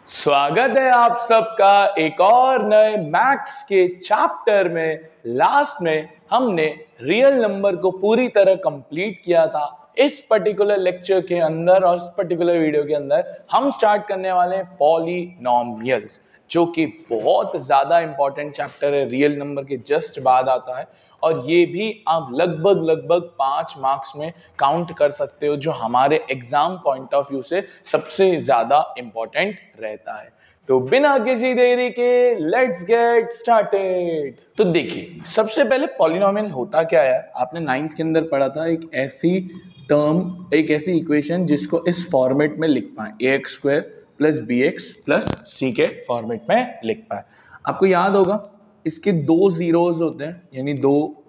स्वागत है आप सबका एक और नए मैथ्स के चैप्टर में। लास्ट में हमने रियल नंबर को पूरी तरह कंप्लीट किया था। इस पर्टिकुलर लेक्चर के अंदर और इस पर्टिकुलर वीडियो के अंदर हम स्टार्ट करने वाले हैं पॉलिनोमियल्स, जो कि बहुत ज्यादा इंपॉर्टेंट चैप्टर है। रियल नंबर के जस्ट बाद आता है और ये भी आप लगभग 5 मार्क्स में काउंट कर सकते हो, जो हमारे एग्जाम पॉइंट ऑफ व्यू से सबसे ज्यादा इंपॉर्टेंट रहता है। तो बिना किसी देरी के लेट्स गेट स्टार्टेड। तो देखिए, सबसे पहले पॉलिनोमियल होता क्या है, आपने 9th के अंदर पढ़ा था। एक ऐसी टर्म, एक ऐसी इक्वेशन जिसको इस फॉर्मेट में लिख पाए, ax² + bx + c के फॉर्मेट में लिख पाए। आपको याद होगा इसके दो जीरोज होते हैं, यानी दो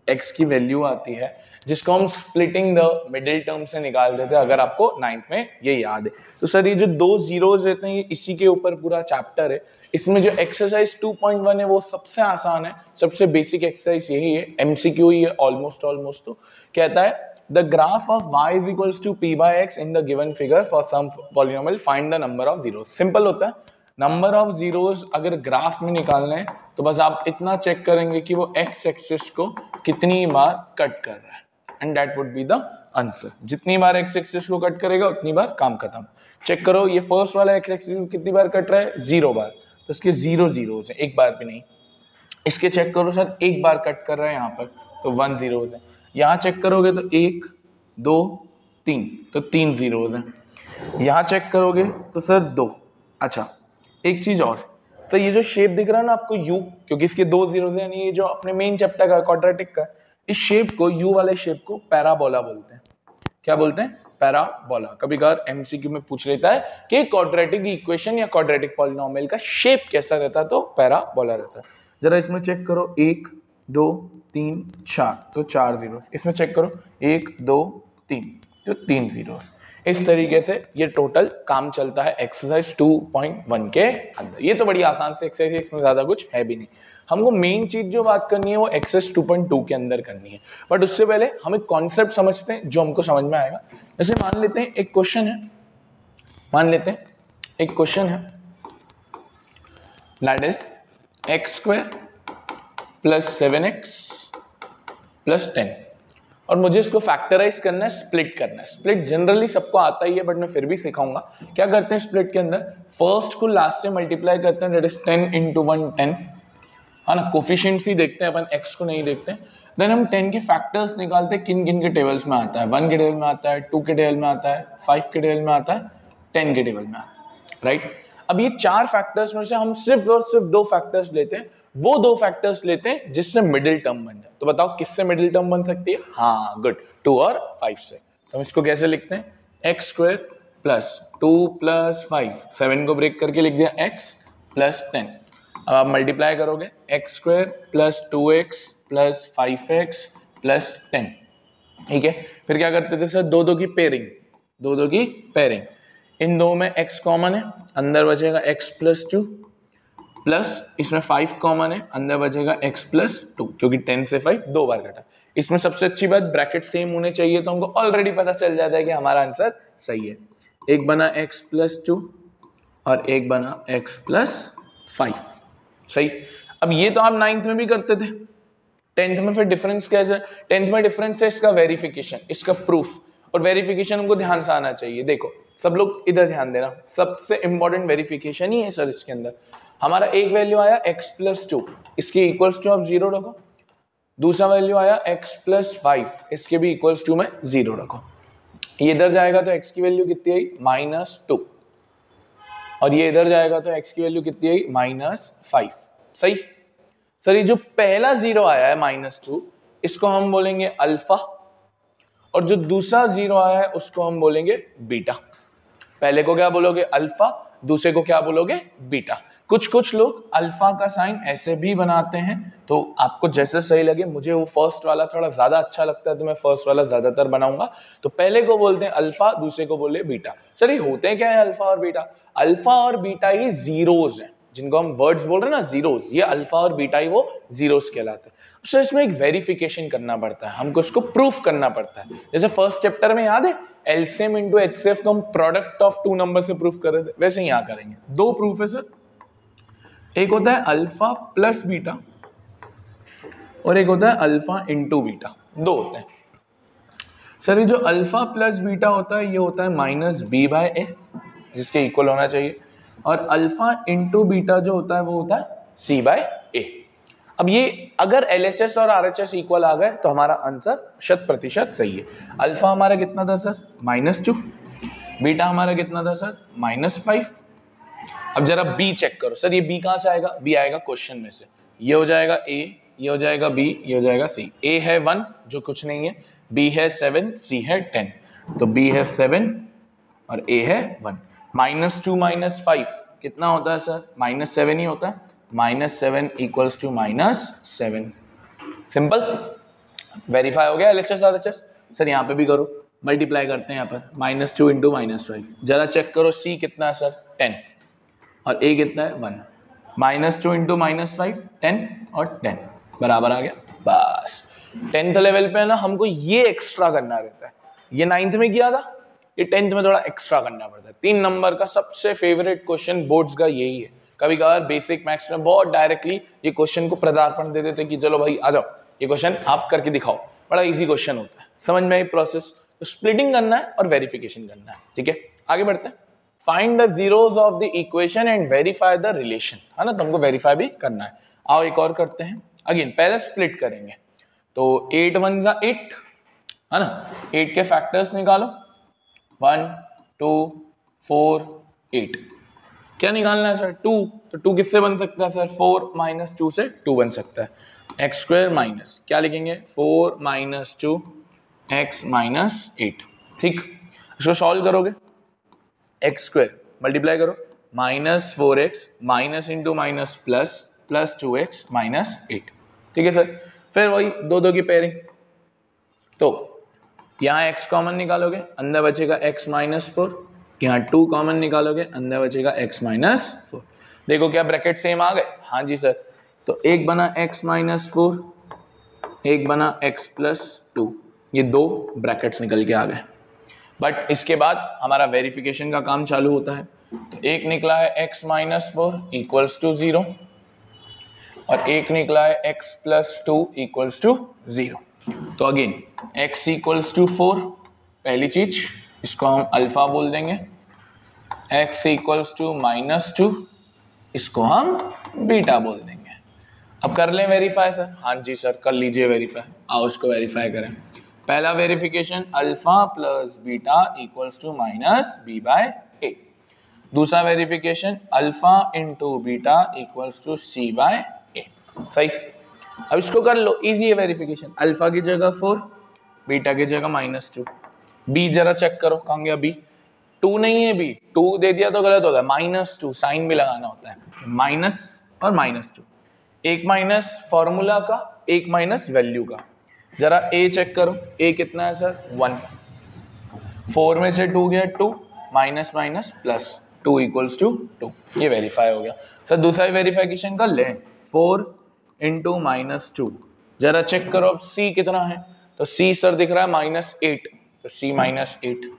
x की वैल्यू आती है, जिसको हम स्प्लिटिंग द मिडिल टर्म से निकाल देते हैं, अगर आपको 9th में ये याद है। तो सर ये जो दो जीरोज रहते हैं, ये इसी के ऊपर पूरा चैप्टर है। इसमें जो एक्सरसाइज 2.1 है वो सबसे आसान है, सबसे बेसिक एक्सरसाइज यही है, MCQ ही है ऑलमोस्ट। तो कहता है the graph of y = p/x in the given figure for some polynomial, find the number of zeros. Simple होता है, नंबर ऑफ जीरोज अगर ग्राफ में निकालना है तो बस आप इतना चेक करेंगे कि वो एक्स एक्सिस को कितनी बार कट कर रहा है, and that would be the answer. जितनी बार एक्स एक्सिस को कट करेगा उतनी बार काम खत्म। चेक करो, ये फर्स्ट वाला एक्स एक्सिस को कितनी बार कट रहा है, 0 बार, तो इसके 0 जीरोज है, एक बार भी नहीं। इसके चेक करो सर, एक बार कट कर रहा है यहाँ पर, तो 1 जीरोज है। यहाँ चेक करोगे तो 1 2 3, तो 3 जीरोज है। यहाँ चेक करोगे तो सर 2। अच्छा, एक चीज और सर, ये जो शेप दिख रहा है ना आपको यू, क्योंकि इसके दो जीरो है, यानी ये जो अपने मेन चैप्टर का क्वाड्रेटिक का, इस शेप को, यू वाले शेप को पैराबोला बोलते हैं। क्या बोलते हैं? पैराबोला। कभी कभार MCQ में पूछ लेता है कि क्वाड्रेटिक इक्वेशन या क्वाड्रेटिक पॉलिनोमियल का शेप कैसा रहता है, तो पैराबोला रहता है। जरा इसमें चेक करो, 1 2 3 4, तो 4 जीरो। इसमें चेक करो 1 2 3, तो 3 जीरो। इस तरीके से ये टोटल काम चलता है एक्सरसाइज 2.1 के अंदर। ये तो बड़ी आसान से एक्सरसाइज, इसमें ज्यादा कुछ है भी नहीं। हमको मेन चीज जो बात करनी है वो एक्सरसाइज 2.2 के अंदर करनी है, बट उससे पहले हम एक कॉन्सेप्ट समझते हैं जो हमको समझ में आएगा। जैसे मान लेते हैं एक क्वेश्चन है, दैट इज x² + 7x + 10, और मुझे इसको फैक्टराइज करना है, स्प्लिट करना है। स्प्लिट जनरली सबको आता ही है, बट मैं फिर भी सिखाऊंगा। क्या करते हैं स्प्लिट के अंदर, फर्स्ट को लास्ट से मल्टीप्लाई करते हैं, दैट इज 10 × 1 10, है ना। कोफिशिएंट्स ही देखते हैं अपन, x को नहीं देखते हैं। देन हम 10 के फैक्टर्स निकालते हैं, किन किन के टेबल्स में आता है। 1 के टेबल में आता है, 2 के टेबल में आता है, 5 के टेबल में आता है, 10 के टेबल में आता है, राइट। अब ये चार फैक्टर्स में से हम सिर्फ और सिर्फ दो फैक्टर्स लेते हैं, वो दो फैक्टर्स लेते हैं जिससे मिडिल टर्म बन जाए। तो बताओ किससे मिडिल टर्म बन सकती है? हाँ, गुड, 2 और 5 से। तो हम इसको कैसे लिखते हैं, x² + 2 + 5, 7 को ब्रेक करके लिख दिया x + 10। अब आप मल्टीप्लाई करोगे, x² + 2x + 5x + 10, ठीक है। फिर क्या करते थे सर, दो दो की पेयरिंग। इन दो में x कॉमन है, अंदर बचेगा x + 2, प्लस इसमें 5 कॉमन है, अंदर बचेगा x + 2, क्योंकि 10 से 5 दो बार कटा। इसमें सबसे अच्छी बात, ब्रैकेट सेम होने चाहिए, तो हमको ऑलरेडी पता चल जाता है कि हमारा आंसर सही है। एक बना x + 2 और एक बना x + 5, सही। अब ये तो आप 9th में भी करते थे, 10th में फिर डिफरेंस कैसे? 10th में डिफरेंस है इसका वेरिफिकेशन, इसका प्रूफ, और वेरिफिकेशन हमको ध्यान से आना चाहिए। देखो सब लोग इधर ध्यान देना, सबसे इंपॉर्टेंट वेरिफिकेशन ही है सर इसके अंदर। हमारा एक वैल्यू आया x + 2, इसके इक्वल्स टू आप 0 रखो। दूसरा वैल्यू आया x + 5, इसके भी इक्वल्स टू में 0 रखो। ये इधर जाएगा तो x की वैल्यू कितनी आई, -2, और ये इधर जाएगा तो x की वैल्यू कितनी आई, -5, सही। सर ये जो पहला 0 आया है -2, इसको हम बोलेंगे अल्फा, और जो दूसरा 0 आया है उसको हम बोलेंगे बीटा। पहले को क्या बोलोगे, अल्फा, दूसरे को क्या बोलोगे, बीटा। कुछ लोग अल्फा का साइन ऐसे भी बनाते हैं, तो आपको जैसे सही लगे। मुझे वो फर्स्ट वाला थोड़ा ज्यादा अच्छा लगता है, तो मैं फर्स्ट वाला ज्यादातर बनाऊंगा। तो पहले को बोलते हैं अल्फा, दूसरे को बोले बीटा। सर ये होते हैं क्या है अल्फा और बीटा? अल्फा और बीटा ही जीरोज हैं, जिनको हम वर्ड्स बोल रहे हैं ना, जीरोज, ये अल्फा और बीटा ही वो जीरोज कहलाते हैं। सर इसमें एक वेरिफिकेशन करना पड़ता है, हमको इसको प्रूफ करना पड़ता है। जैसे फर्स्ट चैप्टर में याद है एलसीएम इंटू एचसीएफ को हम प्रोडक्ट ऑफ टू नंबर से प्रूफ कर रहे थे, वैसे ही यहां करेंगे। दो प्रूफ है सर, एक होता है अल्फा प्लस बीटा और एक होता है अल्फा इंटू बीटा, दो होते हैं सर। ये जो अल्फा प्लस बीटा होता है ये होता है माइनस बी बाय ए, जिसके इक्वल होना चाहिए, और अल्फा इंटू बीटा जो होता है वो होता है सी बाय ए। अब ये अगर एलएचएस और आरएचएस इक्वल आ गए तो हमारा आंसर 100% सही है। अल्फा हमारा कितना था सर, -2, बीटा हमारा कितना था सर, -5। अब जरा बी चेक करो सर, ये बी कहां से आएगा, बी आएगा क्वेश्चन में से, ये हो जाएगा ए, ये हो जाएगा बी, ये हो जाएगा सी। ए है 1 जो कुछ नहीं है, बी है 7, सी है 10, तो बी है 7 और ए है 1। -2 -5 कितना होता है सर, -7 ही होता है, -7 इक्वल्स टू -7। सिंपल, वेरीफाई हो गया एलएचएस आरएचएस। सर यहाँ पे भी करो, मल्टीप्लाई करते हैं यहाँ पर, -2 इंटू -5, जरा चेक करो सी कितना है सर, 10 और ए कितना है 1, -2 इंटू -5 10 और 10 बराबर आ गया। बस 10th लेवल पे है ना, हमको ये एक्स्ट्रा करना रहता है, ये 9th में किया था, ये 10th में थोड़ा एक्स्ट्रा करना पड़ता है। 3 नंबर का सबसे फेवरेट क्वेश्चन बोर्ड्स का यही है। कभी कभार बेसिक मैथ्स में बहुत डायरेक्टली ये क्वेश्चन को पदार्पण दे देते कि चलो भाई आ जाओ ये क्वेश्चन आप करके दिखाओ, बड़ा इजी क्वेश्चन होता है, समझ में आई प्रोसेस। तो स्प्लिटिंग करना है और वेरिफिकेशन करना है, ठीक है। आगे बढ़ते हैं, find the zeros of the equation and verify the relation, है ना, तुमको वेरीफाई भी करना है। आओ एक और करते हैं, अगेन पहले स्प्लिट करेंगे, तो 8 1 8, है ना, 8 के फैक्टर्स निकालो, 1 2 4 8। क्या निकालना है सर, 2, तो 2 किससे बन सकता है सर, 4 माइनस 2 से 2 बन सकता है, एक्स स्क्वायर माइनस क्या लिखेंगे, 4 माइनस 2 एक्स माइनस 8। ठीक, इसको सॉल्व करोगे, एक्स स्क्वायर मल्टीप्लाई करो, -4x minus into minus plus 2x minus 8। ठीक है सर, फिर वही दो दो की पेयरिंग, तो यहाँ x कॉमन निकालोगे, अंदर बचेगा x माइनस 4, यहाँ 2 कॉमन निकालोगे, अंदर बचेगा x माइनस 4। देखो क्या ब्रैकेट सेम आ गए, हाँ जी सर, तो एक बना x माइनस 4, एक बना x प्लस 2, ये दो ब्रैकेट्स निकल के आ गए। बट इसके बाद हमारा वेरिफिकेशन का काम चालू होता है, तो एक निकला है x माइनस 4 इक्वल्स टू 0 और एक निकला है x प्लस 2 इक्वल्स टू 0। तो अगेन x इक्वल्स टू 4 पहली चीज, इसको हम अल्फा बोल देंगे, x इक्वल्स टू -2 इसको हम बीटा बोल देंगे। अब कर लें वेरीफाई सर, हाँ जी सर कर लीजिए वेरीफाई, आओ इसको वेरीफाई करें। पहला verification alpha plus beta equals to minus B by A, दूसरा verification alpha into beta equals to C by A. सही, अब इसको कर लो, इजी है वेरिफिकेशन, अल्फा की जगह 4, बीटा की जगह -2, बी जरा चेक करो कहाँ गया बी, 2 नहीं है बी, 2 दे दिया तो गलत होता है, -2 साइन भी लगाना होता है, माइनस और -2, एक माइनस फॉर्मूला का, एक माइनस वैल्यू का। जरा ए चेक करो, ए कितना है सर 1, 4 में से 2 गया 2, minus minus plus 2 equals to 2, ये वेरीफाई हो गया सर। दूसरा वेरिफिकेशन कर लें, 4 इंटू -2, जरा चेक करो अब सी कितना है, तो सी सर दिख रहा है -8, तो सी -8,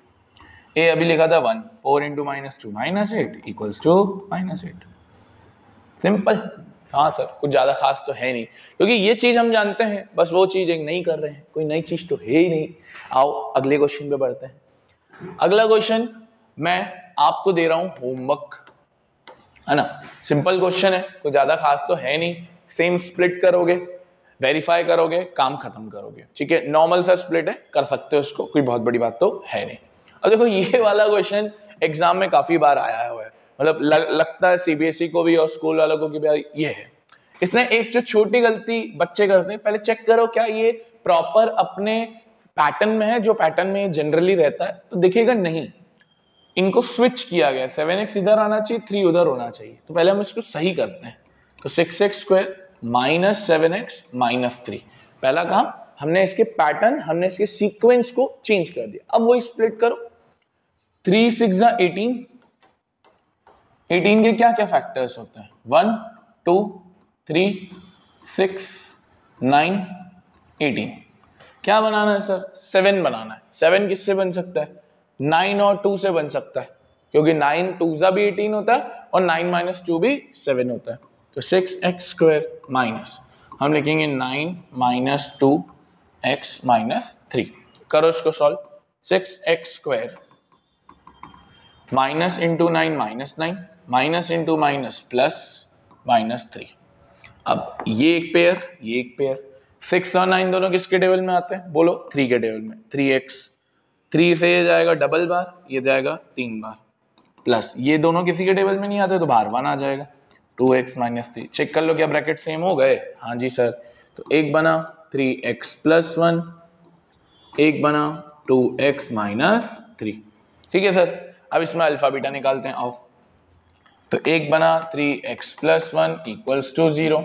ए अभी लिखा था 1, 4 इंटू -2 -8 इक्वल्स टू -8। सिंपल, हाँ सर कुछ ज्यादा खास तो है नहीं, क्योंकि ये चीज हम जानते हैं, बस वो चीज एक नहीं कर रहे हैं, कोई नई चीज तो है ही नहीं। आओ अगले क्वेश्चन पे बढ़ते हैं। अगला क्वेश्चन मैं आपको दे रहा हूं होमवर्क, है ना, सिंपल क्वेश्चन है, कोई ज्यादा खास तो है नहीं, सेम स्प्लिट करोगे, वेरीफाई करोगे, काम खत्म करोगे, ठीक है, नॉर्मल सा स्प्लिट है, कर सकते हो उसको, कोई बहुत बड़ी बात तो है नहीं। अब देखो ये वाला क्वेश्चन एग्जाम में काफी बार आया हुआ है, मतलब लगता है सीबीएसई को भी और स्कूल वालों को भी ये है। इसने एक जो छोटी गलती बच्चे करते हैं, पहले चेक करो क्या ये प्रॉपर अपने पैटर्न में है, जो पैटर्न में जनरली रहता है, तो देखिएगा नहीं, इनको स्विच किया गया, 7x इधर आना चाहिए, 3 उधर होना चाहिए, तो पहले हम इसको सही करते हैं। तो 6x square minus 7x minus 3, पहला काम हमने इसके पैटर्न, हमने इसके सीक्वेंस को चेंज कर दिया। अब वही स्प्लिट करो, 3 6 18, 18 के क्या क्या फैक्टर्स होते हैं, 1 2 3 6 9 18, क्या बनाना है सर, 7 बनाना है। 7 किससे बन सकता है, 9 और 2 से बन सकता है, क्योंकि 9 2 भी 18 होता है और 9 माइनस 2 भी 7 होता है। तो 6x² माइनस हम लिखेंगे 9 माइनस 2x माइनस 3। करो इसको solve. 6x² minus into 9 minus 9 minus into minus plus minus 3। अब ये एक पेयर, ये एक पेयर। 6 और 9 दोनों किसके टेबल में आते हैं? बोलो 3 के टेबल में। 3x, 3 से ये जाएगा डबल बार, ये जाएगा 3 बार, प्लस ये दोनों किसी के टेबल में नहीं आते तो बाहर 1 आ जाएगा। 2x minus 3। चेक कर लो क्या ब्रैकेट सेम हो गए? हाँ जी सर। तो एक बना 3x प्लस 1, एक बना 2x माइनस 3। ठीक है सर। अब इसमें अल्फा बीटा निकालते हैं, आओ। तो एक बना 3x प्लस 1 इक्वल्स टू 0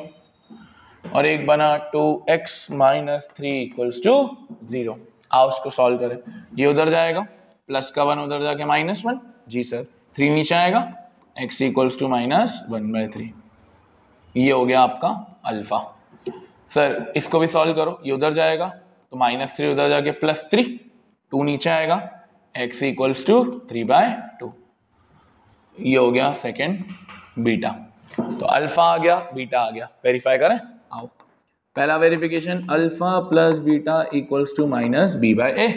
और एक बना 2x माइनस 3 इक्वल्स टू 0। आओ उसको सॉल्व करें। ये उधर जाएगा, प्लस का 1 उधर जाके माइनस 1। जी सर। 3 नीचे आएगा, x इक्वल्स टू माइनस 1/3। ये हो गया आपका अल्फा। सर इसको भी सॉल्व करो। ये उधर जाएगा तो -3 उधर जाके +3, 2 नीचे आएगा, x इक्वल्स टू 3/2। ये हो गया सेकेंड बीटा। तो अल्फा आ गया, बीटा आ गया। वेरीफाई करें, आओ। पहला verification alpha plus beta equals to minus b/a।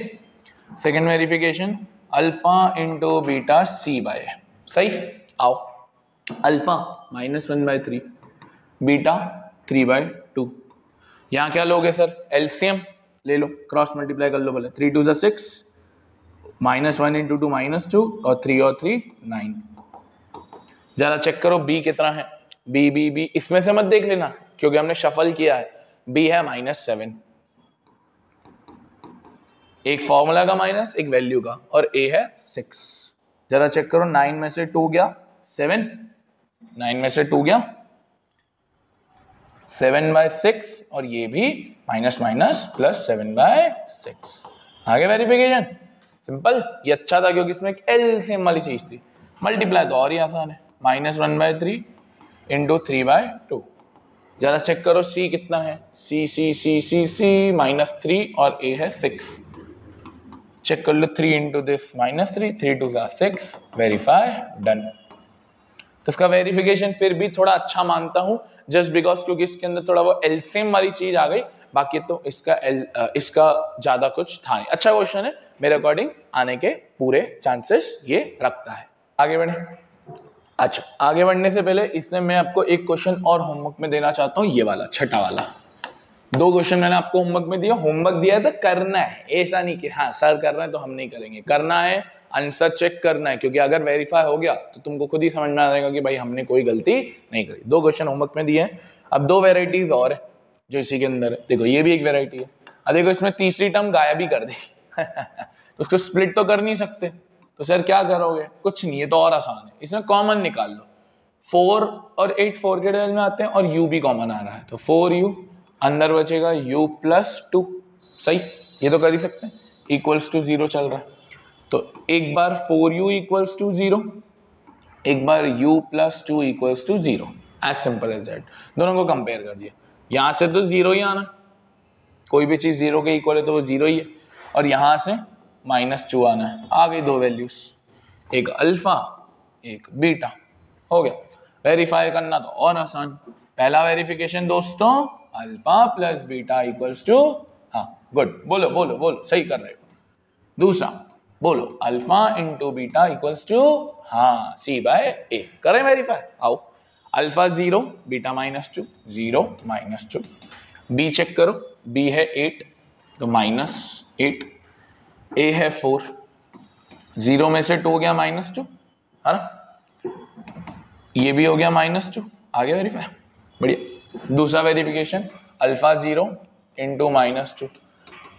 Second verification alpha into beta c/a। सही। आओ। Alpha -1/3, beta 3/2। यहाँ क्या लोगे सर? एलसीएम ले लो, क्रॉस मल्टीप्लाई कर लो पहले। 3 2 = 6, -1 इंटू 2 -2 और 3 और 3 9। जरा चेक करो b कितना है। b इसमें से मत देख लेना क्योंकि हमने शफल किया है। b है -7, एक फॉर्मूला का माइनस, एक वैल्यू का, और a है 6। जरा चेक करो, 9 में से 2 गया 7, 9 में से 2 गया 7/6 और ये भी माइनस माइनस प्लस 7/6। आगे वेरिफिकेशन सिंपल। ये अच्छा था क्योंकि इसमें एक एलसीएम वाली चीज थी। मल्टीप्लाई तो और ही आसान है, -1/3 इंटू 3/2। जरा चेक करो c कितना है। c -3 और a है 6। चेक कर लो, 3 इंटू दिस -3, 3 2 = 6। Verify, done. तो इसका वेरिफिकेशन फिर भी थोड़ा अच्छा मानता हूं, जस्ट बिकॉज क्योंकि इसके अंदर थोड़ा वो एलसीएम वाली चीज आ गई। बाकी तो इसका ज्यादा कुछ था नहीं। अच्छा क्वेश्चन है, मेरे अकॉर्डिंग आने के पूरे चांसेस ये रखता है। आगे बढ़े। अच्छा, आगे बढ़ने से पहले इसमें मैं आपको एक क्वेश्चन और होमवर्क में देना चाहता हूँ, ये वाला छठा वाला। 2 क्वेश्चन मैंने आपको होमवर्क में दिया। होमवर्क दिया है तो करना है, ऐसा नहीं कि हाँ सर कर रहे हैं तो हम नहीं करेंगे। करना है, आंसर चेक करना है, क्योंकि अगर वेरीफाई हो गया तो तुमको खुद ही समझ में आ जाएगा कि भाई हमने कोई गलती नहीं करी। 2 क्वेश्चन होमवर्क में दिए हैं। अब 2 वेराइटीज और है जो इसी के अंदर है। देखो ये भी एक वेराइटी है। अब देखो इसमें तीसरी टर्म गायब ही कर दी तो उसको स्प्लिट तो कर नहीं सकते, तो सर क्या करोगे? कुछ नहीं है, तो और आसान है। इसमें कॉमन निकाल लो। 4 और 8 4 के टेबल में आते हैं और u भी कॉमन आ रहा है, तो 4u अंदर बचेगा u + 2। सही, ये तो कर ही सकते हैं। इक्वल्स टू 0 चल रहा है, तो एक बार 4u इक्वल्स टू 0, एक बार u + 2 equals to 0। As simple as that. दोनों को कंपेयर कर दिया। यहां से तो 0 ही आना, कोई भी चीज 0 के इक्वल है तो वो 0 ही है, और यहां से -2 आना है। आ गई 2 वैल्यूज, एक अल्फा एक बीटा। हो गया। वेरीफाई करना तो और आसान। पहला वेरिफिकेशन दोस्तों, alpha plus beta equals to, हाँ गुड, बोलो बोलो बोलो, सही कर रहे हो। दूसरा बोलो, alpha into beta equals to, हाँ c/a। करें वेरीफाई, आओ। Alpha 0, beta -2, 0 -2। b चेक करो, b है 8 तो -8, a है 4, 0 में से 2 गया -2, है ना? ये भी हो गया -2। आगे वेरीफाई, बढ़िया। दूसरा वेरिफिकेशन, अल्फा 0 इंटू -2।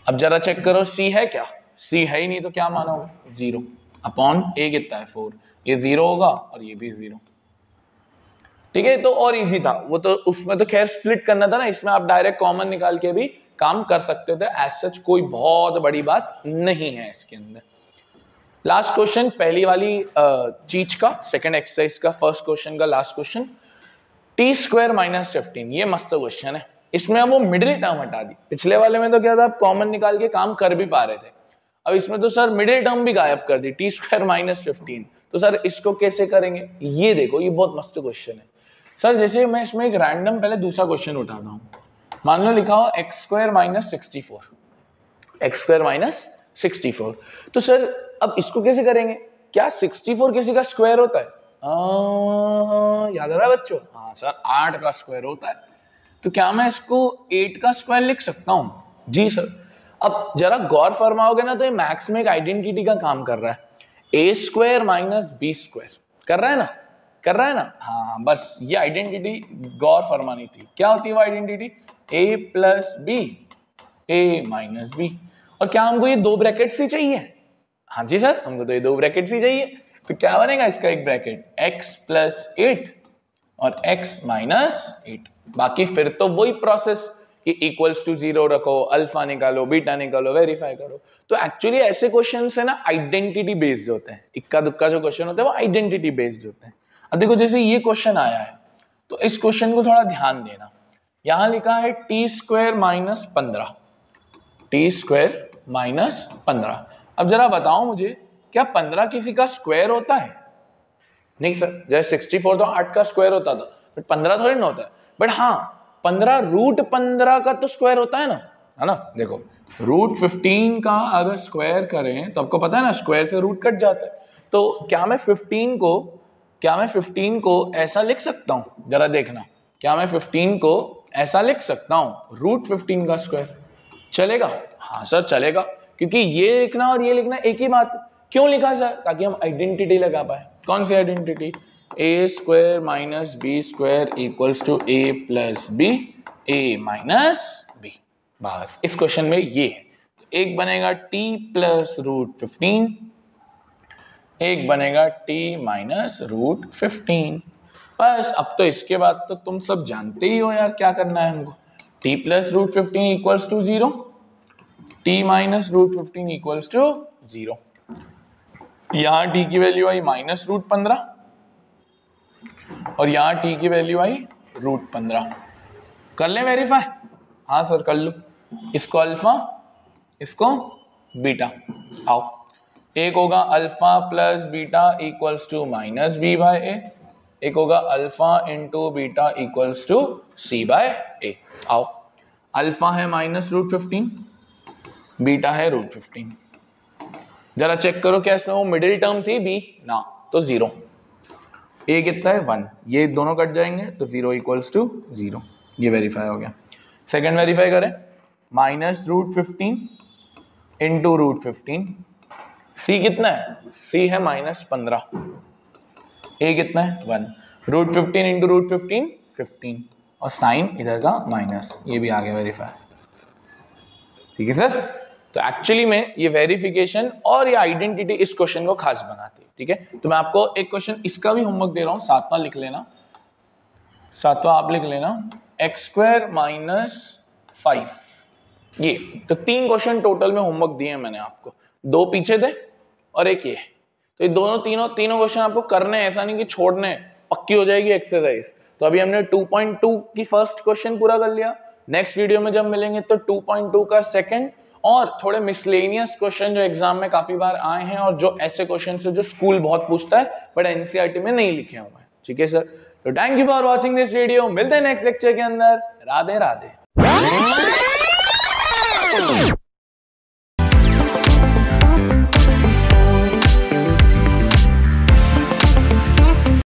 अब जरा चेक करो c है क्या? c है ही नहीं तो क्या मानोगे? 0 अपॉन a कितना है 4, ये 0 होगा और ये भी 0। ठीक है, तो और इजी था वो तो। उसमें तो खैर स्प्लिट करना था ना, इसमें आप डायरेक्ट कॉमन निकाल के भी काम कर सकते थे। एज सच कोई बहुत बड़ी बात नहीं है इसके अंदर। लास्ट क्वेश्चन, पहली वाली चीज का, सेकंड एक्सरसाइज का फर्स्ट क्वेश्चन का लास्ट क्वेश्चन, t² - 15। ये मस्त क्वेश्चन है। इसमें अब वो मिडिल टर्म हटा दी। पिछले वाले में तो क्या था, आप कॉमन निकाल के काम कर भी पा रहे थे। अब इसमें तो सर मिडिल टर्म भी गायब कर दी, टी स्क्वायर माइनस 15, तो सर इसको कैसे करेंगे? ये देखो, ये बहुत मस्त क्वेश्चन है सर। जैसे मैं इसमें एक रैंडम पहले दूसरा क्वेश्चन उठाता हूँ, मान लो लिखा हो x square minus 64, x square minus 64, तो सर अब इसको कैसे करेंगे? क्या 64 किसी का स्क्वायर होता है? याद आ रहा है बच्चों? हाँ सर, 8 का स्क्वायर होता है। तो क्या मैं इसको 8 का स्क्वायर लिख सकता हूं? जी सर। अब जरा गौर फरमाओगे ना तो ये मैथ्स में एक आइडेंटिटी का काम कर रहा है, ए स्क्वायर माइनस बी स्क्वायर कर रहा है ना, कर रहा है ना? हाँ, बस ये आइडेंटिटी गौर फरमानी थी। क्या होती है वो identity? A plus B, A minus B. और क्या हमको ये दो ब्रैकेट्स ही चाहिए? हाँ जी सर, हमको तो ये दो ब्रैकेट्स ही चाहिए। तो क्या बनेगा इसका एक ब्रैकेट, x प्लस 8 और x माइनस 8। बाकी फिर तो वही प्रोसेस कि इक्वल्स टू 0 रखो, अल्फा निकालो, बीटा निकालो, वेरीफाई करो। तो एक्चुअली ऐसे क्वेश्चन है ना आइडेंटिटी बेस्ड होते हैं, इक्का दुक्का जो क्वेश्चन होते हैं वो आइडेंटिटी बेस्ड होते हैं। अब देखो जैसे ये क्वेश्चन आया है तो इस क्वेश्चन को थोड़ा ध्यान देना। यहां लिखा है T square minus 15, T square minus 15। अब जरा बताओ मुझे, क्या 15 किसी का स्क्वायर होता है? नहीं सर, जैसे 64 तो 8 का स्क्वायर होता था, बट 15 थोड़ी ना होता है। बट हाँ, 15 रूट 15 का तो स्क्वायर होता है ना? देखो रूट 15 का अगर स्क्वायर करें तो आपको पता है ना, स्क्वायर से रूट कट जाता है। तो क्या मैं 15 को ऐसा लिख सकता हूं? जरा देखना, क्या मैं 15 को ऐसा लिख सकता हूं, रूट 15 का स्क्वायर? चलेगा? हाँ सर चलेगा, क्योंकि ये लिखना और ये लिखना एक ही बात है। क्यों लिखा सर? ताकि हम आइडेंटिटी लगा पाए। कौन सी identity? A square minus B square equals to A plus B, A minus B. बस इस क्वेश्चन में ये है। एक बनेगा टी प्लस रूट 15, एक बनेगा टी माइनस रूट 15। बस अब तो इसके बाद तो तुम सब जानते ही हो यार क्या करना है हमको। T plus root 15 equals to 0, T minus root 15 equals to 0। यहां टी की वैल्यू आई माइनस रूट 15 और यहां टी की वैल्यू आई रूट 15। कर ले वेरीफाई? हाँ सर कर लो। इसको अल्फा, इसको बीटा। आओ, एक होगा alpha plus beta equals to minus B by A, एक होगा alpha into beta equals to C by A. आओ, अल्फा है माइनस रूट 15, बीटा है रूट 15। जरा चेक करो क्या इसमें वो मिडिल टर्म थी बी ना, तो 0। ए कितना है 1, ये दोनों कट जाएंगे तो 0 इक्वल्स टू 0। ये वेरीफाई हो गया। सेकंड वेरीफाई करें, माइनस रूट 15 इंटू रूट 15। सी कितना है? सी है माइनस 15, ए कितना है 1, रूट 15 इंटू रूट 15 15, और साइन इधर का माइनस, ये भी आ गया वेरीफाई। ठीक है सर। तो एक्चुअली में ये वेरिफिकेशन और ये आइडेंटिटी इस क्वेश्चन को खास बनाती है। ठीक है, तो मैं आपको एक क्वेश्चन इसका भी होमवर्क दे रहा हूं, सातवां लिख लेना, सातवां आप लिख लेना, एक्स स्क्वायर माइनस 5। ये तो 3 क्वेश्चन टोटल में होमवर्क दिए हैं मैंने आपको, 2 पीछे थे और एक ये। तो ये दोनों तीनों क्वेश्चन आपको करने हैं, ऐसा नहीं कि छोड़ने, पक्की हो जाएगी एक्सरसाइज। तो अभी हमने 2.2 की फर्स्ट क्वेश्चन पूरा कर लिया। नेक्स्ट वीडियो में जब मिलेंगे तो 2.2 का सेकंड और थोड़े मिसलेनियस क्वेश्चन जो एग्जाम में काफी बार आए हैं और जो ऐसे क्वेश्चन है जो स्कूल बहुत पूछता है बट एनसीईआरटी में नहीं लिखे हुए हैं। ठीक है सर, तो thank you for watching this video. मिलते हैं नेक्स्ट लेक्चर के अंदर। राधे राधे।